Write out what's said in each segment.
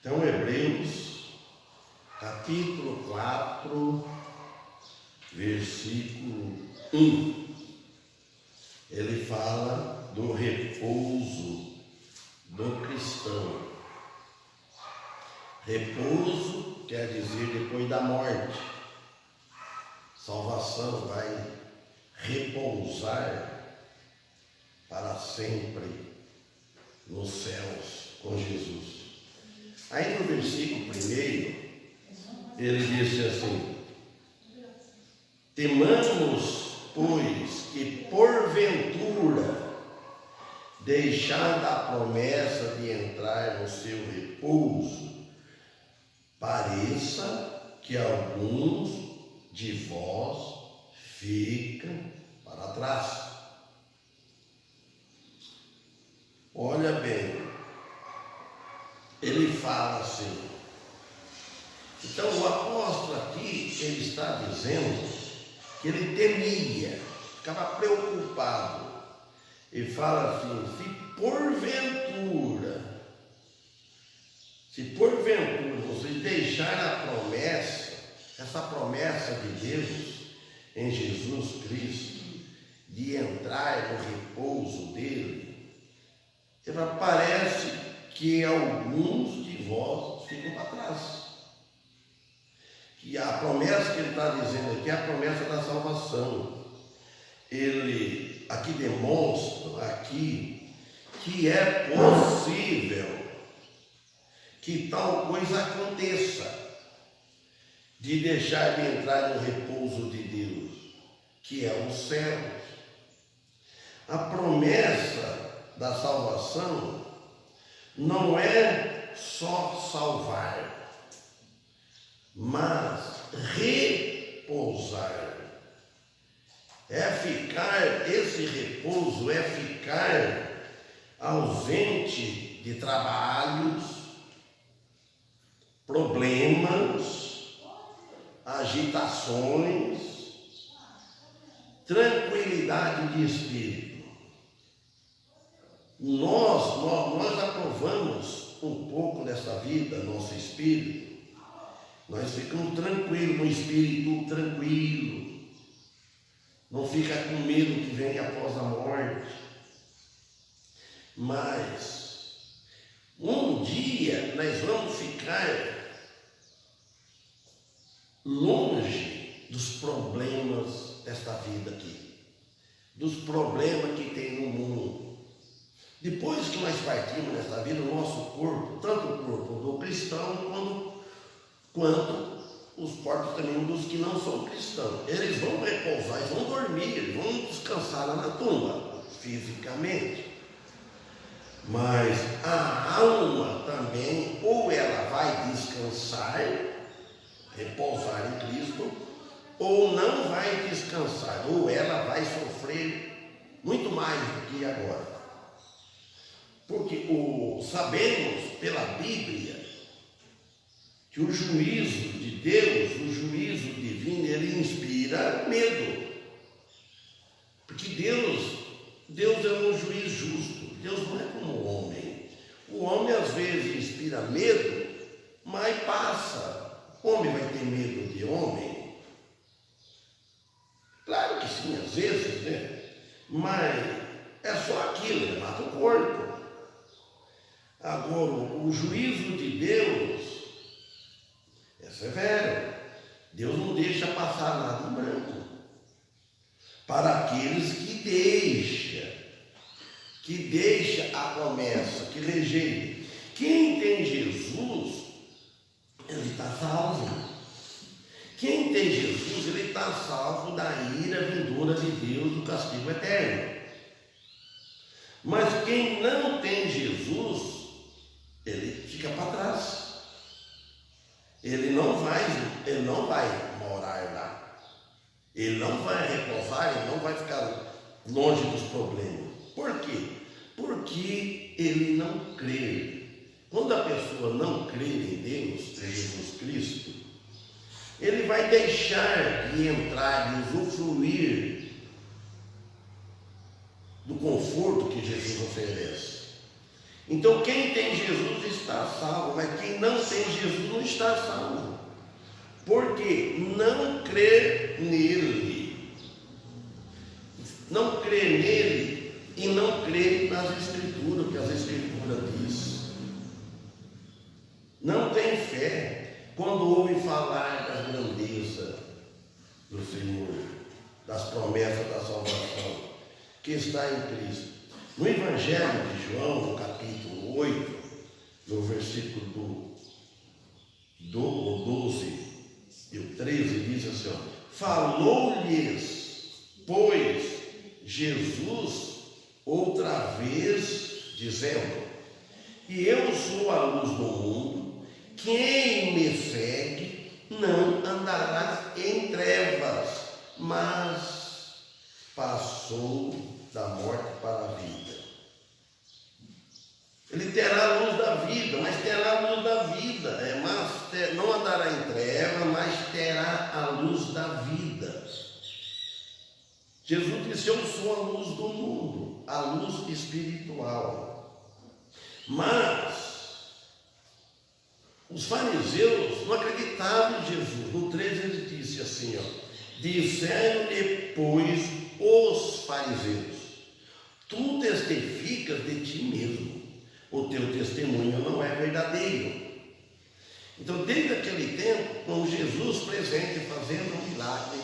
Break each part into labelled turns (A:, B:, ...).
A: Então, Hebreus, capítulo 4, versículo 1, ele fala do repouso do cristão. Repouso quer dizer depois da morte. Salvação vai repousar para sempre nos céus com Jesus. Aí no versículo 1, ele disse assim: temamos, pois, que porventura, deixada a promessa de entrar no seu repouso, pareça que alguns de vós ficam para trás. Olha bem, ele fala assim. Então o apóstolo aqui, ele está dizendo que ele temia, ficava preocupado. Ele fala assim: se porventura vocês deixarem a promessa, essa promessa de Deus em Jesus Cristo, de entrar no repouso dele, parece que alguns de vós ficam para trás. Que a promessa que ele está dizendo aqui é a promessa da salvação. Ele aqui demonstra aqui que é possível que tal coisa aconteça, de deixar de entrar no repouso de Deus, que é os céus. A promessa da salvação não é só salvar, mas repousar. Esse repouso é ficar ausente de trabalhos, problemas, agitações, tranquilidade de espírito. Nós aprovamos um pouco dessa vida, nosso espírito. Nós ficamos tranquilos, no espírito tranquilo. Não fica com medo que vem após a morte. Mas um dia nós vamos ficar longe dos problemas desta vida aqui, dos problemas que tem no mundo. Depois que nós partimos nessa vida, o nosso corpo, tanto o corpo do cristão quanto os corpos também dos que não são cristãos, eles vão repousar, eles vão dormir, eles vão descansar lá na tumba, fisicamente. Mas a alma também, ou ela vai descansar, repousar em Cristo, ou não vai descansar, ou ela vai sofrer muito mais do que agora. Porque sabemos pela Bíblia que o juízo de Deus, o juízo divino, ele inspira medo. Porque Deus é um juiz justo. Deus não é como o homem. O homem às vezes inspira medo, mas passa. O homem vai ter medo de homem? Claro que sim, às vezes, né? Mas é só aquilo, ele mata o corpo. Agora, o juízo de Deus é severo. Deus não deixa passar nada em branco para aqueles que deixa a promessa, que rejeita. Quem tem Jesus, ele está salvo. Quem tem Jesus, ele está salvo da ira vindoura de Deus, do castigo eterno. Mas quem não tem Jesus, ele fica para trás. Ele não vai morar lá. Ele não vai repousar, ele não vai ficar longe dos problemas. Por quê? Porque ele não crê. Quando a pessoa não crê em Deus, em Jesus Cristo, ele vai deixar de entrar, de usufruir do conforto que Jesus oferece. Então quem tem Jesus está salvo, mas quem não tem Jesus não está salvo, porque não crê nele, não crê nele e não crê nas Escrituras, que as Escrituras diz. Não tem fé quando ouve falar da grandeza do Senhor, das promessas da salvação que está em Cristo. No Evangelho de João, no capítulo 8, no versículo 12 e o 13, diz assim: ó, falou-lhes, pois, Jesus outra vez, dizendo: e eu sou a luz do mundo, quem me segue não andará em trevas, mas passou da morte para a vida. Ele terá a luz da vida, mas terá a luz da vida, não andará em trevas, mas terá a luz da vida. Jesus disse: eu sou a luz do mundo, a luz espiritual. Mas os fariseus não acreditavam em Jesus. No 13 ele disse assim, ó: disseram depois os fariseus: tu testificas de ti mesmo, o teu testemunho não é verdadeiro. Então, desde aquele tempo, com Jesus presente, fazendo um milagre,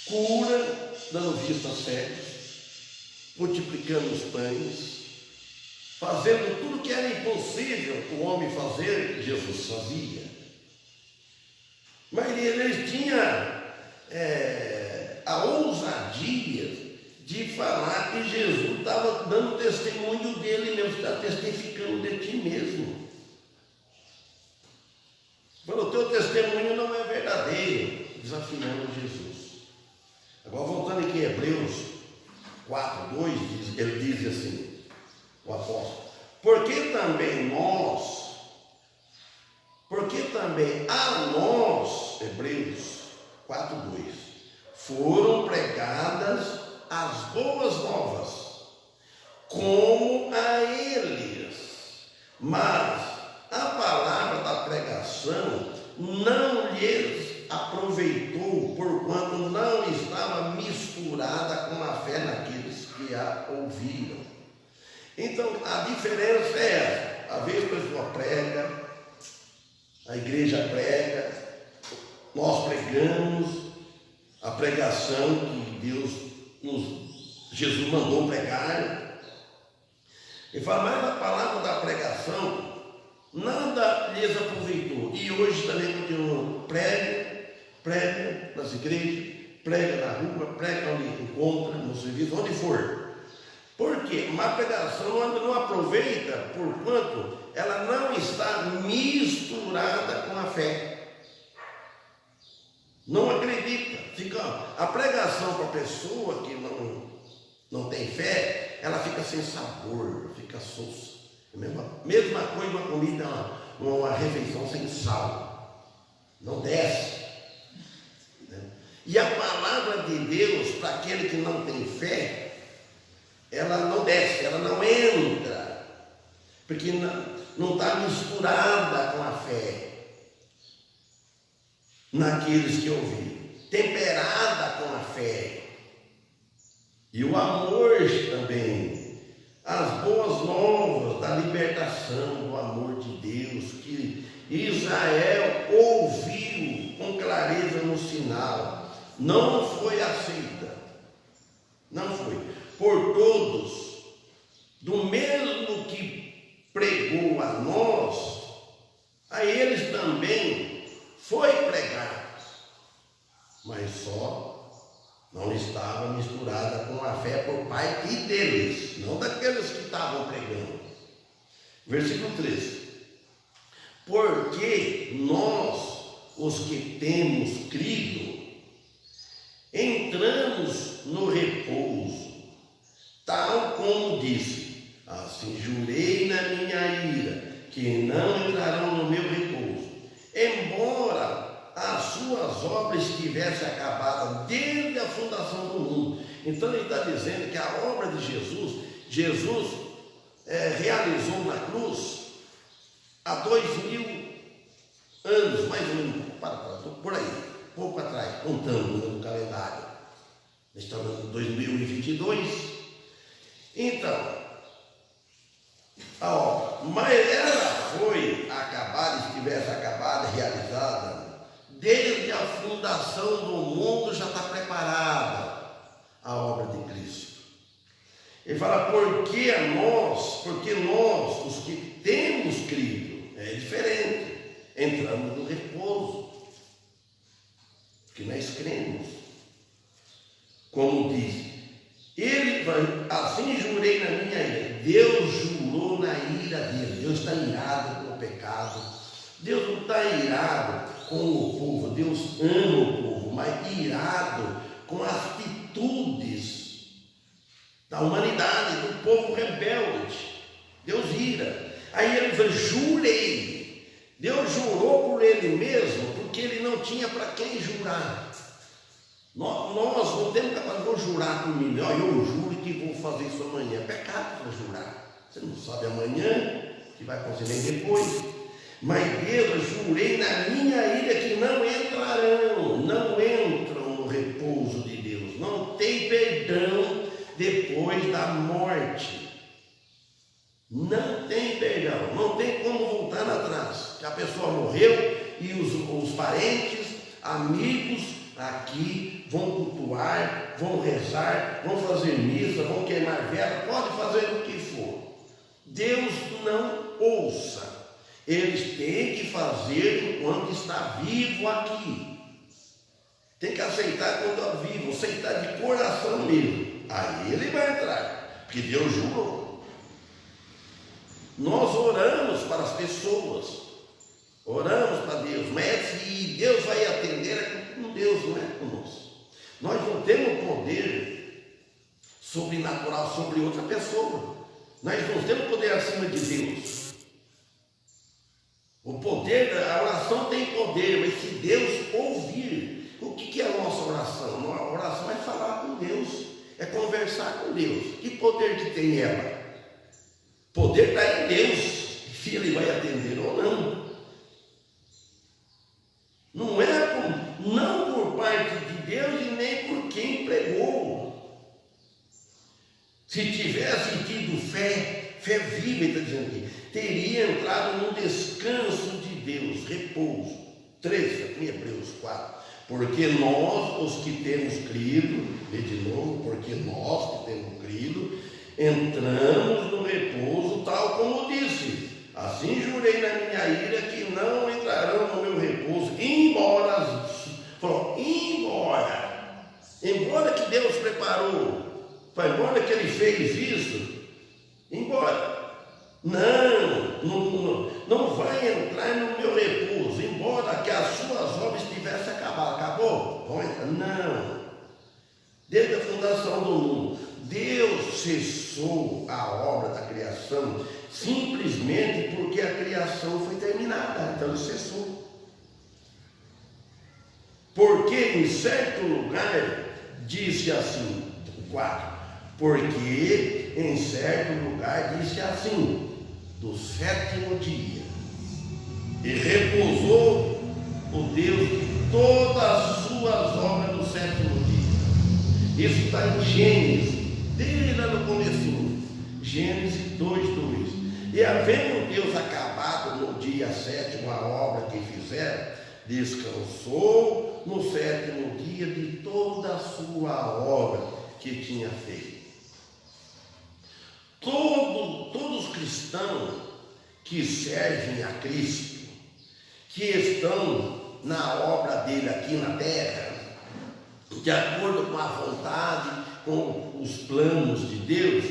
A: cura, dando vista a cegos, multiplicando os pães, fazendo tudo que era impossível o homem fazer, Jesus fazia. Mas eles tinham a ousadia de falar que Jesus estava dando testemunho dele mesmo, está testificando de ti mesmo. Falou: o teu testemunho não é verdadeiro, desafiando Jesus. Agora, voltando aqui em Hebreus 4:2, ele diz assim, o apóstolo: porque também a nós, Hebreus 4:2, foram pregadas as boas novas, como a eles, mas a palavra da pregação não lhes aproveitou, porquanto não estava misturada com a fé naqueles que a ouviram. Então, a diferença é essa: às vezes a pessoa prega, a igreja prega, nós pregamos a pregação que Jesus mandou pregar, e fala, mas a palavra da pregação nada lhes aproveitou. E hoje também continua: prega nas igrejas, prega na rua, prega onde encontra, no serviço, onde for. Por quê? Uma pregação não aproveita, porquanto ela não está misturada com a fé. Não acredita. A pregação para a pessoa que não tem fé, ela fica sem sabor, fica sossa. Mesma coisa uma comida, uma refeição sem sal. Não desce. Né? E a palavra de Deus, para aquele que não tem fé, ela não desce, ela não entra, porque não está misturada com a fé naqueles que ouviram, temperada com a fé. E o amor também, as boas novas da libertação, do amor de Deus, que Israel ouviu com clareza no sinal, não foi aceita, não foi, por todos, do mesmo que pregou a nós, a eles também foi pregado, mas só não estava misturada com a fé por parte deles, não daqueles que estavam pregando. Versículo 13: porque nós, os que temos crido, entramos no repouso, tal como disse: assim jurei na minha ira, que não entrarão no meu repouso, embora as suas obras tivessem acabado desde a fundação do mundo. Então ele está dizendo que a obra de Jesus realizou na cruz há 2000 anos, mais ou menos, por aí, pouco atrás, contando no calendário. Estamos em 2022. Então, a obra, mas ela foi acabada, estivesse acabada, realizada, desde a fundação do mundo já está preparada a obra de Cristo. Ele fala, porque nós, os que temos crido, é diferente, entramos no repouso, que nós cremos, como diz, assim jurei na minha ira. Deus jurou na ira dele. Deus está irado com o pecado. Deus não está irado com o povo. Deus ama o povo, mas irado com as atitudes da humanidade, do povo rebelde. Deus ira. Aí ele diz, jurei. Deus jurou por ele mesmo, porque ele não tinha para quem jurar. Nós não temos capacidade, vou jurar por mim, eu juro que vou fazer isso amanhã. É pecado para jurar. Você não sabe amanhã, que vai acontecer nem depois. Mas Deus, eu jurei na minha ira que não entram no repouso de Deus. Não tem perdão depois da morte. Não tem perdão, não tem como voltar atrás. Que a pessoa morreu e os parentes, amigos, aqui vão cultuar, vão rezar, vão fazer missa, vão queimar vela, pode fazer o que for. Deus não ouça. Eles têm que fazer enquanto está vivo aqui. Tem que aceitar quando está vivo, aceitar de coração mesmo. Aí ele vai entrar, porque Deus jurou. Nós oramos para as pessoas. Oramos para Deus, mas se Deus vai atender, é com Deus, não é conosco. Nós não temos poder sobrenatural sobre outra pessoa. Nós não temos poder acima de Deus. O poder, a oração tem poder, mas se Deus ouvir, o que é a nossa oração? A oração é falar com Deus, é conversar com Deus. Que poder que tem ela? Poder está em Deus, se Ele vai atender ou não. Não por parte de Deus e nem por quem pregou. Se tivesse tido fé viva, ele está dizendo aqui, teria entrado no descanso de Deus, repouso. 3, em Hebreus 4. Porque nós, os que temos crido, lê de novo, porque nós que temos crido, entramos no repouso, tal como disse. Assim jurei na minha ira que não entrarão no meu repouso, embora que Deus preparou, embora que Ele fez isso, embora, não vai entrar no meu repouso, embora que as suas obras tivessem acabado. Acabou? Vão entrar? Não. Desde a fundação do mundo, Deus cessou a obra da criação simplesmente porque a criação foi terminada. Então Ele cessou. Porque em certo lugar disse assim, 4, porque em certo lugar disse assim, do 7º dia, e repousou o Deus de todas as suas obras no 7º dia. Isso está em Gênesis, desde lá no comecinho, Gênesis 2:2. E havendo Deus acabado no dia 7º a obra que fizeram, descansou no 7º dia de toda a sua obra que tinha feito. Todos os cristãos que servem a Cristo, que estão na obra dele aqui na terra, de acordo com a vontade, com os planos de Deus,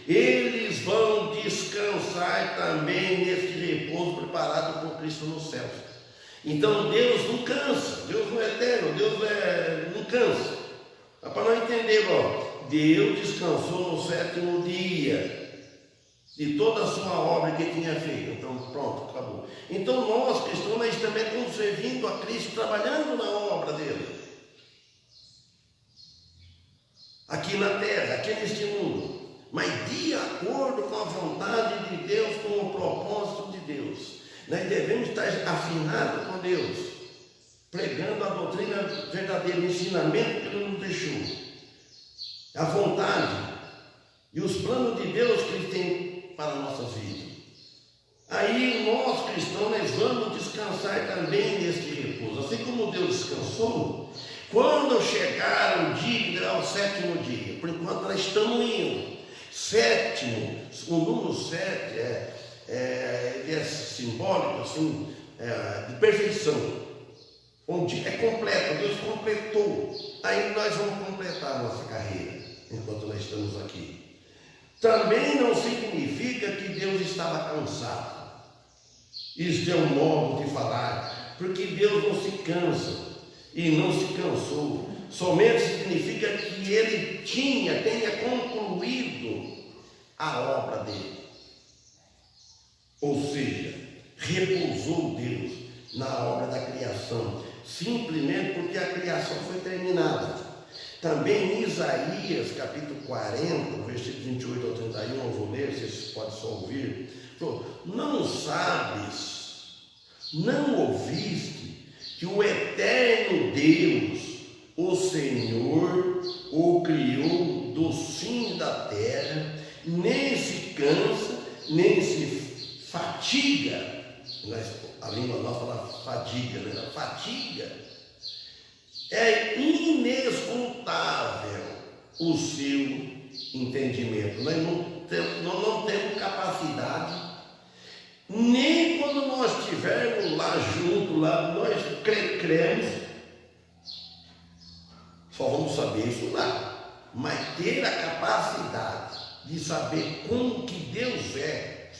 A: eles vão descansar também nesse repouso preparado por Cristo nos céus. Então Deus não cansa, Deus não é eterno, Deus não cansa. Dá para nós entender, Deus descansou no 7º dia de toda a sua obra que tinha feito. Então pronto, acabou. Então nós cristãos, nós também estamos servindo a Cristo, trabalhando na obra dele, aqui na terra, aqui neste mundo. mas de acordo com a vontade de Deus, com o propósito de Deus. Nós devemos estar afinados com Deus, pregando a doutrina verdadeira, o ensinamento que Ele nos deixou, a vontade e os planos de Deus que Ele tem para a nossa vida. Aí nós cristãos, nós vamos descansar também neste repouso, assim como Deus descansou. Quando chegar o dia, que será o 7º dia, por enquanto nós estamos indo. Sétimo, o número 7 ele é simbólico assim, de perfeição, onde é completo, Deus completou. Aí nós vamos completar a nossa carreira enquanto nós estamos aqui. Também não significa que Deus estava cansado. Isso é um modo de falar, porque Deus não se cansa e não se cansou. Somente significa que Ele tenha concluído a obra dele. Ou seja, repousou Deus na obra da criação, simplesmente porque a criação foi terminada. Também em Isaías, capítulo 40, versículo 28 ao 31, eu vou ler, vocês podem só ouvir. Falou: não sabes, não ouviste que o eterno Deus, o Senhor, o criou dos fins da terra, nem se cansa, nem se fatiga. A língua nossa fala fadiga, né? Fatiga. É inesgotável o seu entendimento. Nós não temos capacidade, nem quando nós estivermos lá junto, lá nós cremos, só vamos saber isso lá, mas ter a capacidade de saber como que Deus é,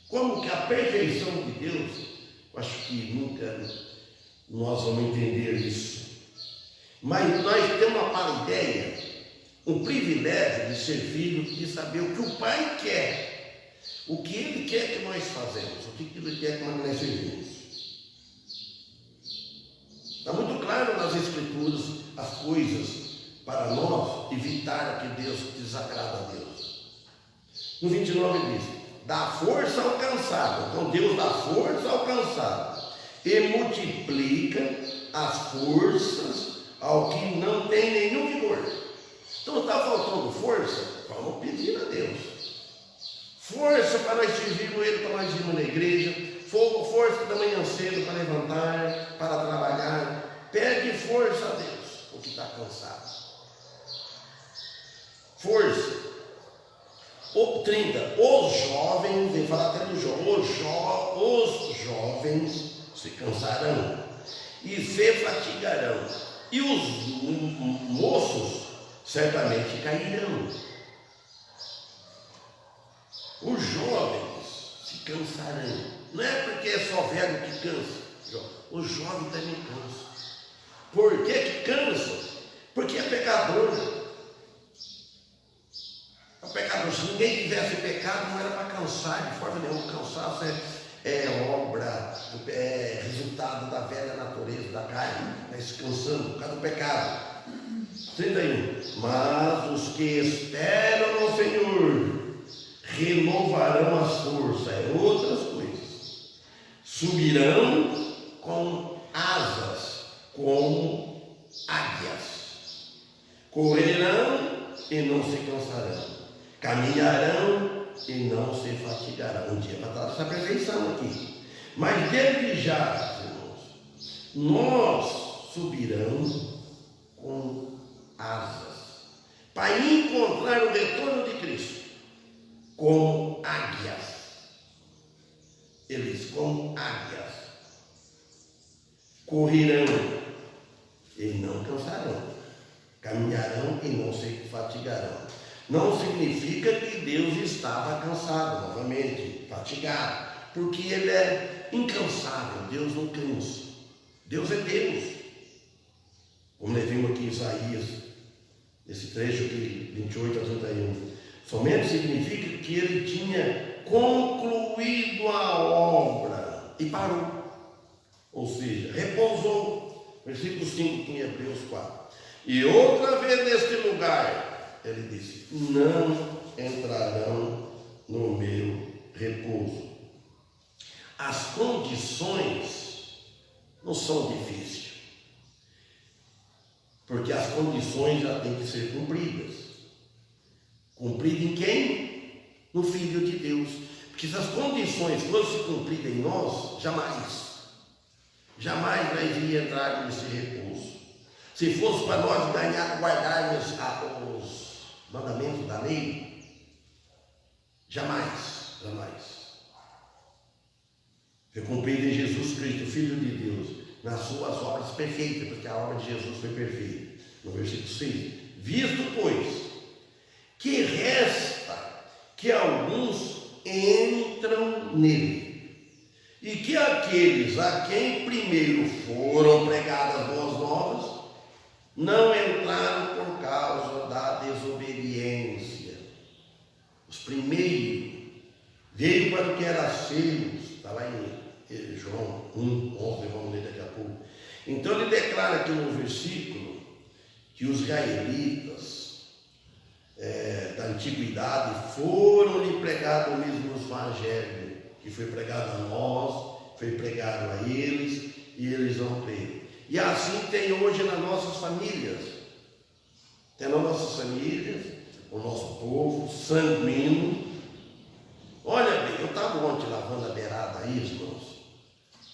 A: como que a perfeição de Deus, eu acho que nunca nós vamos entender isso. Mas nós temos uma ideia, um privilégio de ser filho, de saber o que o Pai quer, o que Ele quer que nós fazemos, o que Ele quer que nós servimos. Está muito claro nas Escrituras as coisas para nós evitar que Deus desagrada a Deus. No 29 diz: dá força ao cansado. Então Deus dá força ao cansado e multiplica as forças ao que não tem nenhum vigor. Então está faltando força? Vamos pedir a Deus força para nós servirmos Ele, para nós irmos na igreja, força da manhã cedo para levantar, para trabalhar. Pede força a Deus, o que está cansado. Força. 30. Os jovens, vem falar até do jovem, os jovens se cansarão e se fatigarão, e os moços certamente cairão. Os jovens se cansarão. Não é porque é só velho que cansa. Os jovens também cansam. Por que que cansa? Porque é pecador. É pecador. Se ninguém tivesse pecado, não era para cansar de forma nenhuma. Cansaço é obra, é resultado da velha natureza, da carne, se cansando por causa do pecado. 31. Mas os que esperam no Senhor renovarão as forças, outras coisas, subirão com asas, como águias, correrão e não se cansarão, caminharão e não se fatigarão. Um dia para trás essa perfeição aqui, mas desde já, irmãos, nós subirão com asas, para encontrar o retorno de Cristo, como águias. Eles como águias correrão e não cansarão, caminharão e não se fatigarão. Não significa que Deus estava cansado, novamente, fatigado, porque Ele é incansável. Deus não cansa. Deus é Deus. Como nós vimos aqui em Isaías, esse trecho aqui, 28 a 31. Somente significa que Ele tinha concluído a obra e parou. Ou seja, repousou. Versículo 5 em Hebreus 4. E outra vez neste lugar, Ele disse: não entrarão no meu repouso. As condições não são difíceis, porque as condições já têm que ser cumpridas. Cumpridas em quem? No Filho de Deus. Porque se as condições fossem cumpridas em nós, jamais nós iríamos entrar nesse repouso. Se fosse para nós guardarmos os mandamentos da lei, jamais. Foi cumprido em Jesus Cristo, Filho de Deus, nas suas obras perfeitas, porque a obra de Jesus foi perfeita. No versículo 6, visto, pois, que resta que alguns entram nele, e que aqueles a quem primeiro foram pregadas as boas novas, não entraram por causa da desobediência. Os primeiros veio para o que era seus, está lá em João 1:11, vamos ler daqui a pouco. Então ele declara aqui no versículo que os israelitas da antiguidade foram-lhe pregados o mesmo evangelho que foi pregado a nós, foi pregado a eles, e eles não creram. E assim tem hoje nas nossas famílias. Tem nas nossas famílias, o nosso povo sanguíneo. Olha bem, eu estava ontem lavando a beirada aí, irmãos.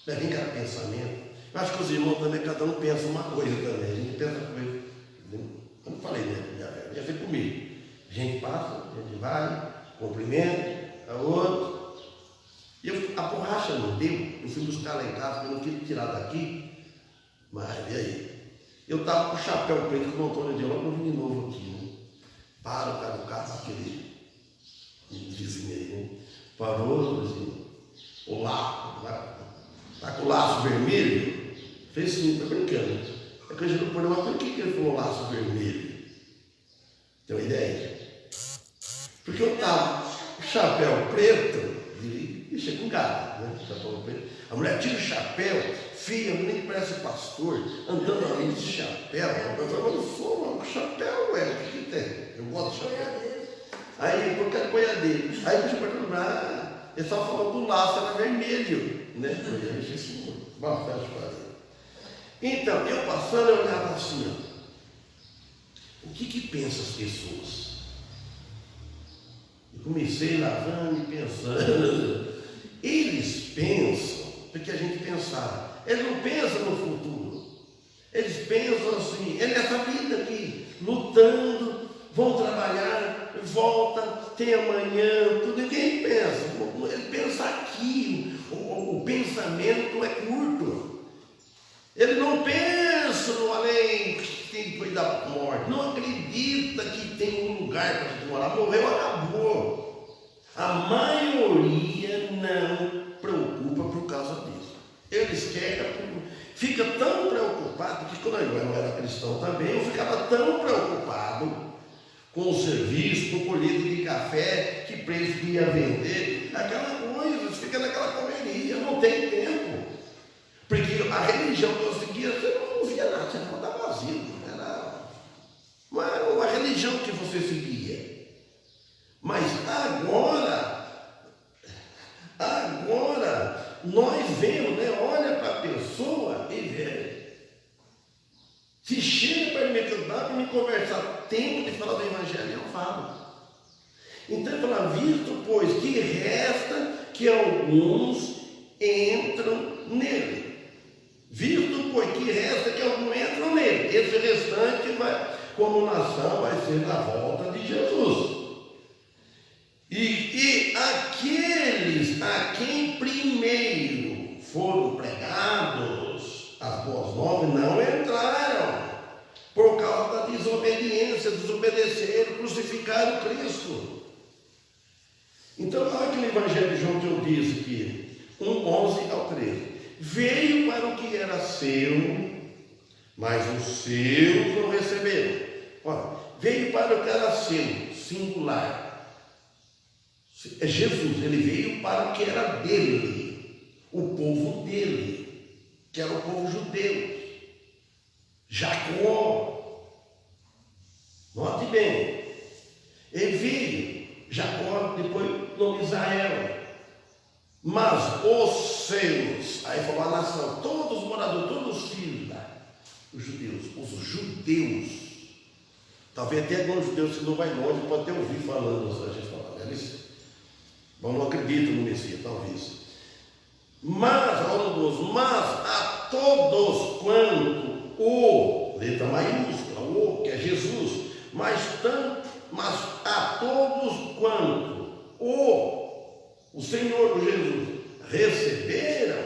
A: Vem cá, pensamento. Eu acho que os irmãos também, cada um pensa uma coisa também. A gente pensa coisa. Eu não falei, né? Já foi comigo. A gente passa, a gente vai, cumprimenta, a outro. E a borracha não deu. Eu fui buscar lá em casa, porque eu não quis tirar daqui. Mas, e aí? Eu estava com o chapéu preto com o Antônio de logo, eu vim de novo aqui, né? Para o cara do carro, aquele vizinho aí, né? Parou, assim, o laço, tá com o laço vermelho, fez assim, tá brincando. É que eu já não falei, mas por que ele falou laço vermelho? Tem uma ideia? Porque eu estava com o chapéu preto, e chega com gato, né? Chapéu preto. A mulher tira o chapéu, filha, nem parece pastor, andando ali de chapéu. Eu falei, mas sou com chapéu, o que tem? Eu gosto de chapéu. Aí, porque era boiadeiro. Aí eu falei, ele só falou do laço, era vermelho, né? Eu disse assim, vamos fecha para. Então, eu passando, eu olhava assim, ó. O que pensam as pessoas? Eu comecei lavando e pensando. Eles pensam, porque a gente pensava. Eles não pensam no futuro. Eles pensam assim, é nessa vida aqui, lutando, vão trabalhar, volta, tem amanhã, tudo. Ninguém pensa. Ele pensa aqui. O pensamento é curto. Ele não pensa no além, que tem depois da morte. Não acredita que tem um lugar para gente morar. Morreu, acabou. A maioria não preocupa por causa disso. Eles querem, fica tão preocupado, que quando eu era cristão também, eu ficava tão preocupado com o serviço, com o colheita de café, que preço que ia vender, aquela coisa, você fica naquela correria, não tem tempo. Porque a religião que eu seguia, você não via nada, você não estava vazio, era uma religião que você seguia. Mas agora nós vemos, né? Olha para a pessoa e vê. Se chega para me conversar, tempo de falar do Evangelho, eu falo. Então, para visto, pois, que resta que alguns entram nele. Visto, pois, que resta que alguns entram nele. Esse restante, como nação, vai ser na volta de Jesus. E aqueles a quem primeiro foram pregados as boas novas não entraram, por causa da desobediência, desobedeceram, crucificaram Cristo. Então, olha que no Evangelho de João que eu disse aqui, 1:11 ao 13. Veio para o que era seu, mas os seus não receberam. Olha, veio para o que era seu, singular. É Jesus, ele veio para o que era dele, o povo dele, que era o povo judeu. Jacó, note bem, ele veio Jacó, depois o nome Israel. Mas os seus, aí falou a nação, todos os moradores, todos os filhos lá, os judeus, talvez até alguns judeus que não vai longe, pode até ouvir falando, a gente falando, eles não acreditam no Messias, talvez. Mas a todos quanto letra maiúscula, o que é Jesus, mas a todos quanto o Senhor Jesus receberam,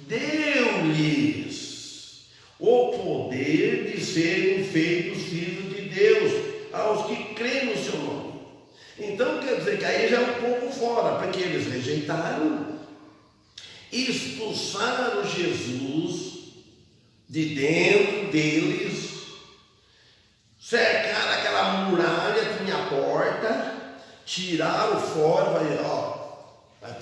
A: deu-lhes o poder de serem feitos filhos de Deus, aos que creem no seu nome. Então quer dizer que aí já é um pouco fora, porque eles rejeitaram, expulsaram Jesus de dentro deles, cercaram aquela muralha, tinha a porta, tiraram fora,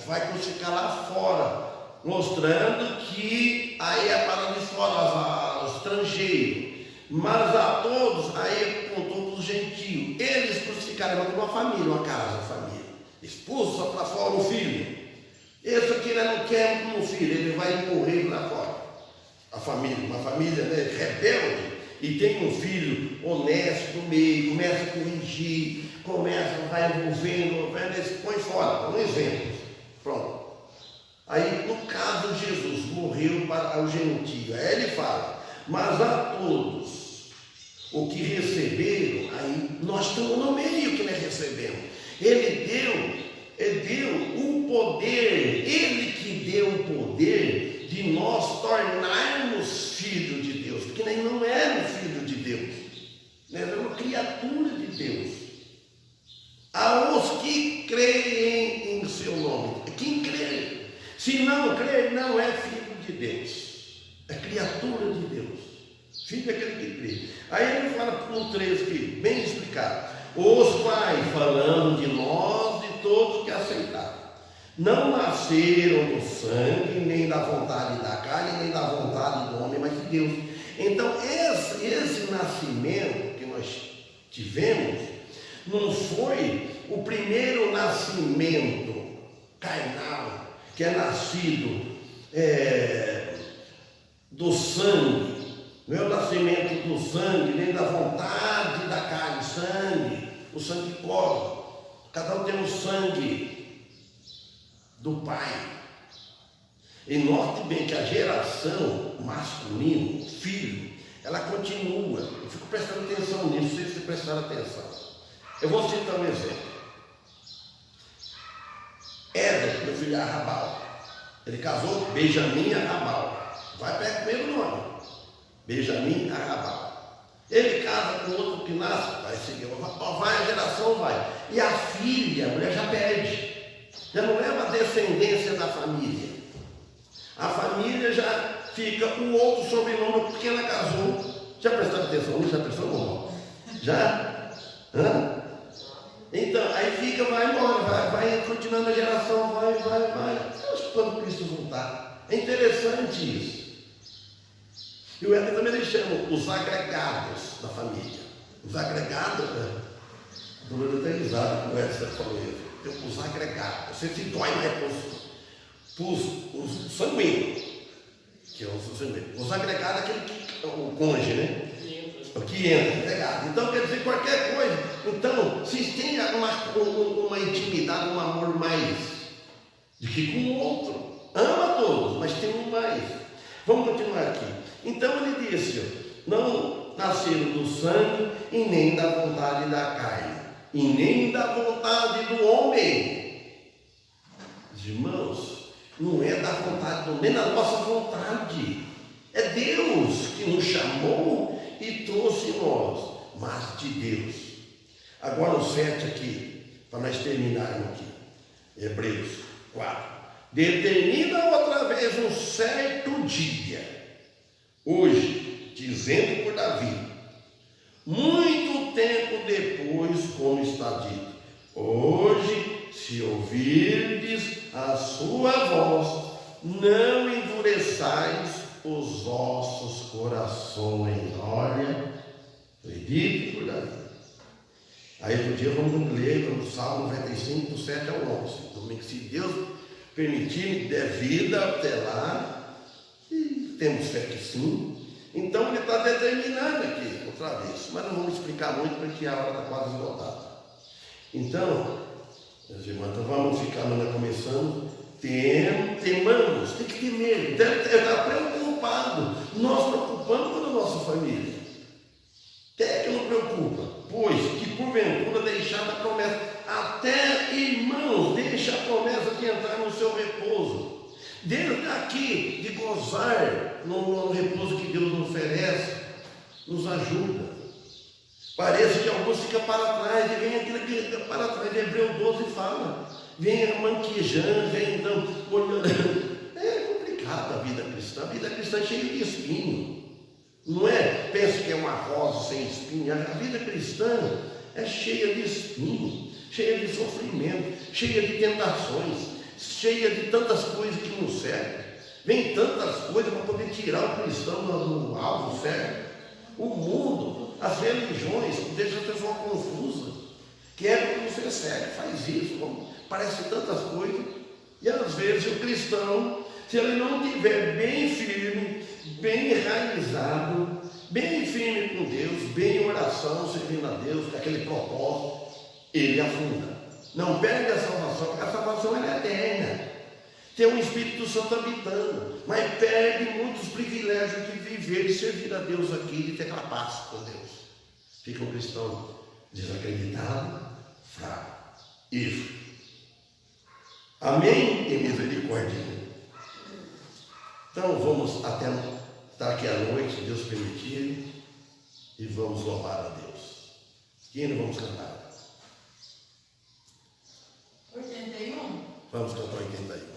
A: vai crucificar lá fora, mostrando que aí é para de fora, os estrangeiros, mas a todos, aí apontou para os gentios, eles crucificaram uma família, uma casa, família, expulsa para fora o filho, esse aqui ele não quer um filho, ele vai morrer lá fora, a família, uma família, né, rebelde, e tem um filho honesto no meio, começa a corrigir, vai envolvendo, eles põe fora, um exemplo. Pronto. Aí, no caso, Jesus morreu para o gentio. Aí ele fala, mas a todos o que receberam, aí nós estamos no meio que nós recebemos. Ele deu o poder, ele que deu o poder de nós tornarmos filhos de Deus, porque nós não éramos filhos de Deus, nós éramos criatura de Deus. Aos que creem em seu nome. Quem crê? Se não crê, não é filho de Deus, é criatura de Deus. Filho é aquele que crê. Aí ele fala no 13 aqui, bem explicado: os quais, falando de nós e todos que aceitaram, não nasceram do sangue, nem da vontade da carne, nem da vontade do homem, mas de Deus. Então esse nascimento que nós tivemos não foi o primeiro nascimento carnal, que é nascido do sangue, não é o nascimento do sangue, nem da vontade da carne, sangue, o sangue corre, cada um tem o sangue do Pai. E note bem que a geração masculina, filho, ela continua. Eu fico prestando atenção nisso, não sei se prestaram atenção. Eu vou citar um exemplo. Éder, meu filho, é Arrabal. Ele casou Benjamim e Arrabal. Vai pegar o primeiro nome. Benjamim e Arrabal. Ele casa com outro que nasce, vai seguir. Vai, a geração vai. E a filha, a mulher já perde. Já não leva a descendência da família. A família já fica o outro sobrenome porque ela casou. Já prestaram atenção nisso? Já prestou não? Já? Hã? Então, aí fica, vai embora, vai continuando a geração, vai. Quando Cristo voltar. É interessante isso. E o Éder também ele chama os agregados da família. Os agregados, a Dona está risada com o Éder falou isso. Os agregados. Você se dói mais para os sanguíneos, que é os sanguíneos. Os agregados é aquele que, o cônjuge, né? Que entra, agregado. Então quer dizer qualquer coisa. Então, se tem uma intimidade, um amor mais do que com o outro. Ama todos, mas tem um mais. Vamos continuar aqui. Então ele disse: não nasceram do sangue e nem da vontade da carne, e nem da vontade do homem. Irmãos, não é da vontade do homem, nem da nossa vontade. É Deus que nos chamou e trouxe nós, mas de Deus. Agora o 7 aqui, para nós terminarmos aqui. Hebreus 4. Determina outra vez um certo dia, hoje, dizendo por Davi, muito tempo depois, como está dito, hoje, se ouvirdes a sua voz, não endureçais os vossos corações. Olha, foi dito por Davi. Aí outro dia vamos ler o Salmo 95, do 7 ao 11. Domingo, se Deus permitir, der vida até lá, e temos fé que sim. Então ele está determinando aqui, outra vez, mas não vamos explicar muito porque a hora está quase esgotada. Então, meus irmãos, então vamos ficar começando. Temamos, tem que temer, deve estar preocupado. Nós preocupamos com a nossa família. Até que não preocupa, pois que porventura deixar a promessa, até irmãos, deixa a promessa de entrar no seu repouso. Dentro daqui, de gozar no repouso que Deus nos oferece, nos ajuda. Parece que alguns ficam para trás, e vem aquilo que fica para trás, de Hebreus 12 fala, vem manquejando, vem então, olhando. É complicado a vida cristã. A vida cristã é cheia de espinho. Não é, penso que é uma rosa sem espinho. A vida cristã é cheia de espinho, cheia de sofrimento, cheia de tentações, cheia de tantas coisas que não servem. Vem tantas coisas para poder tirar o cristão do alvo certo. O mundo, as religiões, deixa a pessoa confusa. Quer que você segue, faz isso, parece tantas coisas. E às vezes o cristão, se ele não estiver bem firme, bem enraizado, bem firme com Deus, bem em oração, servindo a Deus, com aquele propósito, ele afunda. Não perde a salvação, porque a salvação ela é eterna. Tem um Espírito Santo habitando, mas perde muitos privilégios de viver e servir a Deus aqui, de ter aquela paz com Deus. Fica um cristão desacreditado, fraco. Isso. Amém e misericórdia. Então vamos até estar aqui à noite, se Deus permitir, e vamos louvar a Deus. Que hino vamos cantar?
B: 81.
A: Vamos cantar 81.